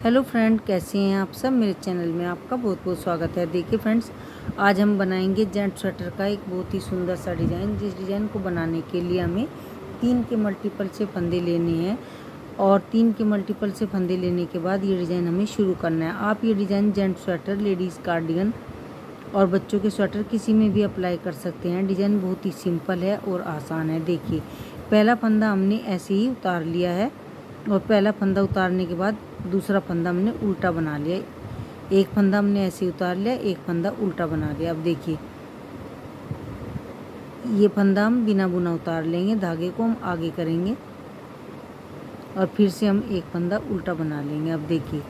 Hello friend, कैसे हैं आप सब। मेरे चैनल में आपका बहुत बहुत स्वागत है। देखिए फ्रेंड्स, आज हम बनाएंगे जेंट स्वेटर का एक बहुत ही सुंदर सा डिज़ाइन। जिस डिज़ाइन को बनाने के लिए हमें 3 के मल्टीपल से फंदे लेने हैं और 3 के मल्टीपल से फंदे लेने के बाद ये डिज़ाइन हमें शुरू करना है। आप ये design gent sweater, ladies cardigan और बच्चों के स्वेटर किसी में भी अप्लाई कर सकते हैं। डिज़ाइन बहुत ही सिंपल है और आसान है। देखिए, पहला फंदा हमने ऐसे ही उतार लिया है और पहला फंदा उतारने के बाद दूसरा फंदा हमने उल्टा बना लिया। एक फंदा हमने ऐसे उतार लिया, एक फंदा उल्टा बना लिया। अब देखिए, ये फंदा हम बिना बुना उतार लेंगे, धागे को हम आगे करेंगे और फिर से हम एक फंदा उल्टा बना लेंगे। अब देखिए,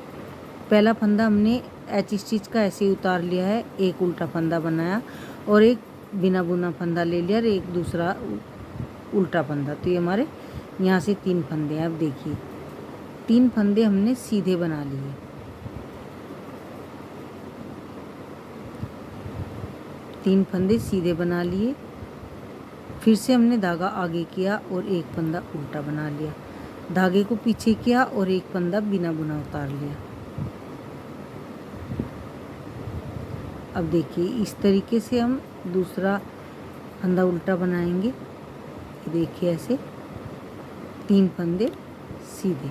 पहला फंदा हमने एच स्टिच का ऐसे उतार लिया है, एक उल्टा फंदा बनाया और एक बिना बुना फंदा ले लिया और एक दूसरा उल्टा फंदा। तो ये हमारे यहाँ से 3 फंदे हैं। अब देखिए, 3 फंदे हमने सीधे बना लिए। तीन फंदे सीधे बना लिए, फिर से हमने धागा आगे किया और एक फंदा उल्टा बना लिया, धागे को पीछे किया और एक फंदा बिना बुना उतार लिया। अब देखिए, इस तरीके से हम दूसरा फंदा उल्टा बनाएंगे। देखिए, ऐसे 3 फंदे सीधे।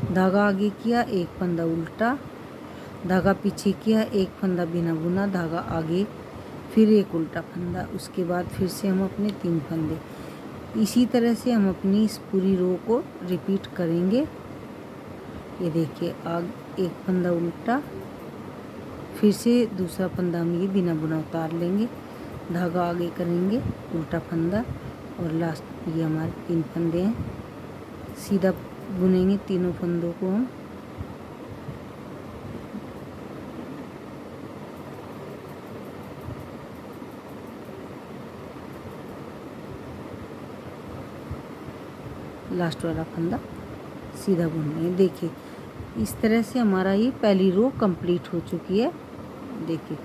धागा आगे किया, एक फंदा उल्टा, धागा पीछे किया, एक फंदा बिना बुना, धागा आगे, फिर एक उल्टा फंदा। उसके बाद फिर से हम अपने 3 फंदे। इसी तरह से हम अपनी इस पूरी रो को रिपीट करेंगे। ये देखिए, एक फंदा उल्टा, फिर से दूसरा फंदा हम ये बिना बुना उतार लेंगे, धागा आगे करेंगे, उल्टा फंदा और लास्ट ये हमारे 3 फंदे हैं। सीधा बुनेंगे तीनों फंदों को हम। लास्ट वाला फंदा सीधा बुनेंगे। देखिए, इस तरह से हमारा ये पहली रो कंप्लीट हो चुकी है। देखिए,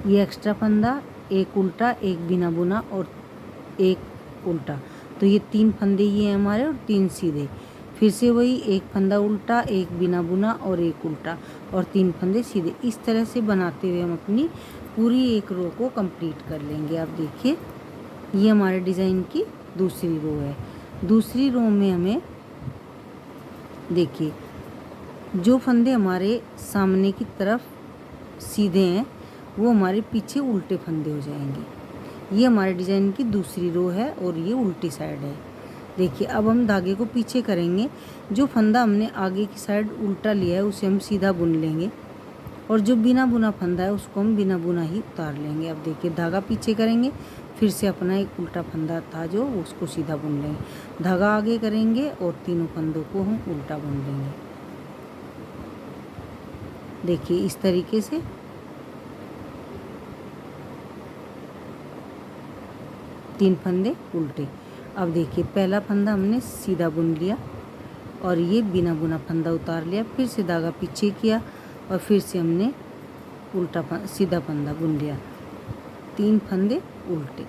ये एक्स्ट्रा फंदा, एक उल्टा, एक बिना बुना और एक उल्टा, तो ये 3 फंदे ये हैं हमारे और 3 सीधे। फिर से वही, एक फंदा उल्टा, एक बिना बुना और एक उल्टा और 3 फंदे सीधे। इस तरह से बनाते हुए हम अपनी पूरी एक रो को कंप्लीट कर लेंगे। अब देखिए, ये हमारे डिज़ाइन की दूसरी रो है। दूसरी रो में हमें देखिए, जो फंदे हमारे सामने की तरफ सीधे हैं वो हमारे पीछे उल्टे फंदे हो जाएंगे। ये हमारे डिज़ाइन की दूसरी रो है और ये उल्टी साइड है। देखिए, अब हम धागे को पीछे करेंगे। जो फंदा हमने आगे की साइड उल्टा लिया है उसे हम सीधा बुन लेंगे और जो बिना बुना फंदा है उसको हम बिना बुना ही उतार लेंगे। अब देखिए, धागा पीछे करेंगे, फिर से अपना एक उल्टा फंदा था जो उसको सीधा बुन लेंगे, धागा आगे करेंगे और तीनों फंदों को हम उल्टा बुन लेंगे। देखिए, इस तरीके से 3 फंदे उल्टे। अब देखिए, पहला फंदा हमने सीधा बुन लिया और ये बिना बुना फंदा उतार लिया, फिर से धागा पीछे किया और फिर से हमने सीधा फंदा बुन लिया, 3 फंदे उल्टे।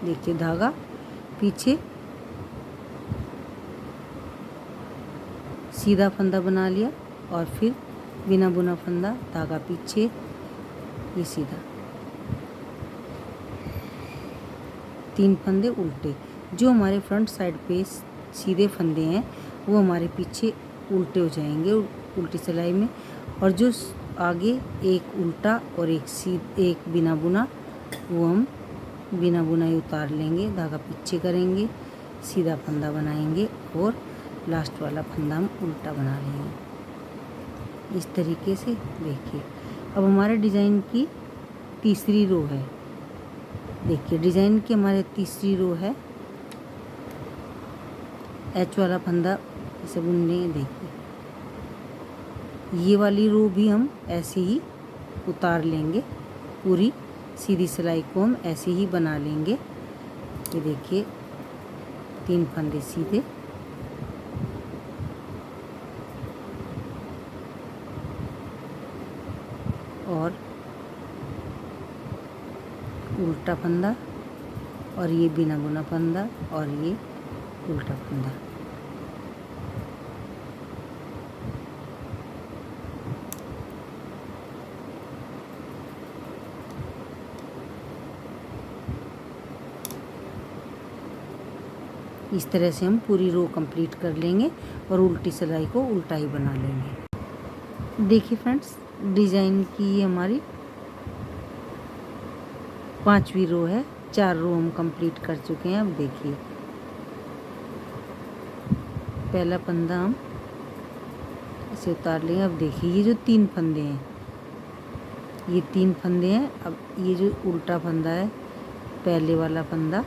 देखिए, धागा पीछे, सीधा फंदा बना लिया और फिर बिना बुना फंदा, धागा पीछे, ये सीधा, 3 फंदे उल्टे। जो हमारे फ्रंट साइड पे सीधे फंदे हैं वो हमारे पीछे उल्टे हो जाएंगे उल्टी सिलाई में, और जो आगे एक उल्टा और एक बिना बुना, वो हम बिना बुना ही उतार लेंगे, धागा पीछे करेंगे, सीधा फंदा बनाएंगे और लास्ट वाला फंदा हम उल्टा बना लेंगे। इस तरीके से देखिए, अब हमारे डिज़ाइन की तीसरी रो है। देखिए, डिज़ाइन की हमारे तीसरी रो है। एच वाला फंदा इसे बुन लेंगे। देखिए, ये वाली रो भी हम ऐसे ही उतार लेंगे, पूरी सीधी सिलाई को हम ऐसे ही बना लेंगे। ये देखिए, 3 फंदे सीधे और उल्टा फंदा और ये बिना बुना फंदा और ये उल्टा फंदा। इस तरह से हम पूरी रो कंप्लीट कर लेंगे और उल्टी सिलाई को उल्टा ही बना लेंगे। देखिए फ्रेंड्स, डिज़ाइन की ये हमारी 5वीं रो है। 4 रो हम कंप्लीट कर चुके हैं। अब देखिए, पहला फंदा हम इसे उतार लेंगे। अब देखिए, ये जो 3 फंदे हैं, ये 3 फंदे हैं। अब ये जो उल्टा फंदा है, पहले वाला फंदा,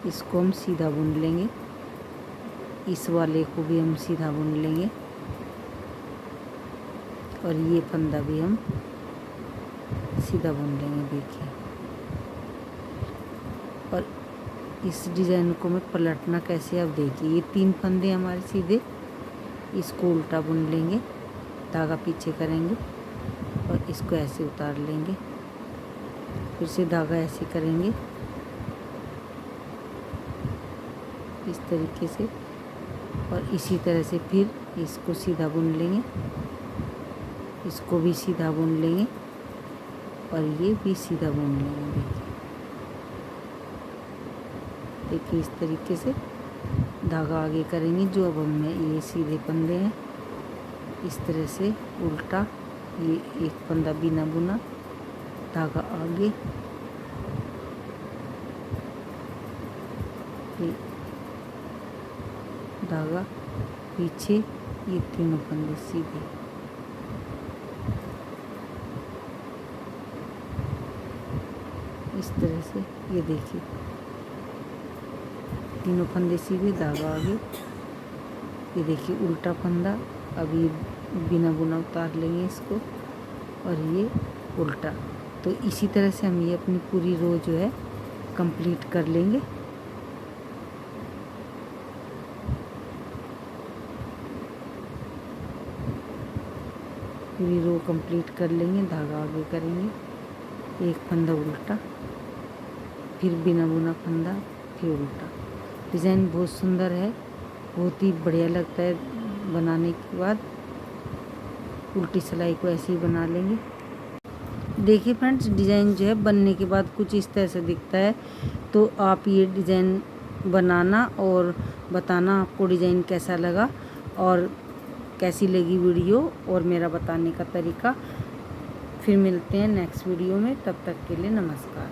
इसको हम सीधा बुन लेंगे। इस वाले को भी हम सीधा बुन लेंगे और ये फंदा भी हम सीधा बुन लेंगे। देखिए, और इस डिज़ाइन को मैं पलटना कैसे, अब देखिए, ये 3 फंदे हमारे सीधे, इसको उल्टा बुन लेंगे, धागा पीछे करेंगे और इसको ऐसे उतार लेंगे। फिर से धागा ऐसे करेंगे इस तरीके से, और इसी तरह से फिर इसको सीधा बुन लेंगे, इसको भी सीधा बुन लेंगे और ये भी सीधा बुन लेंगे। देखिए, इस तरीके से धागा आगे करेंगे। जो अब हमें ये सीधे फंदे हैं, इस तरह से उल्टा, ये एक फंदा बिना बुना, धागा आगे, ये धागा पीछे, ये तीनों फंदे सीधे। इस तरह से ये देखिए, तीनों फंदे सीधे, धागा आगे। ये देखिए उल्टा फंदा, अभी बिना बुना उतार लेंगे इसको और ये उल्टा। तो इसी तरह से हम ये अपनी पूरी रो जो है कंप्लीट कर लेंगे। पूरी रो कंप्लीट कर लेंगे, धागा आगे करेंगे, एक फंदा उल्टा, फिर बिना बुना फंदा, फिर उल्टा। डिज़ाइन बहुत सुंदर है, बहुत ही बढ़िया लगता है बनाने के बाद। उल्टी सिलाई को ऐसे ही बना लेंगे। देखिए फ्रेंड्स, डिज़ाइन जो है बनने के बाद कुछ इस तरह से दिखता है। तो आप ये डिज़ाइन बनाना और बताना आपको डिज़ाइन कैसा लगा और कैसी लगी वीडियो और मेरा बताने का तरीका। फिर मिलते हैं नेक्स्ट वीडियो में, तब तक के लिए नमस्कार।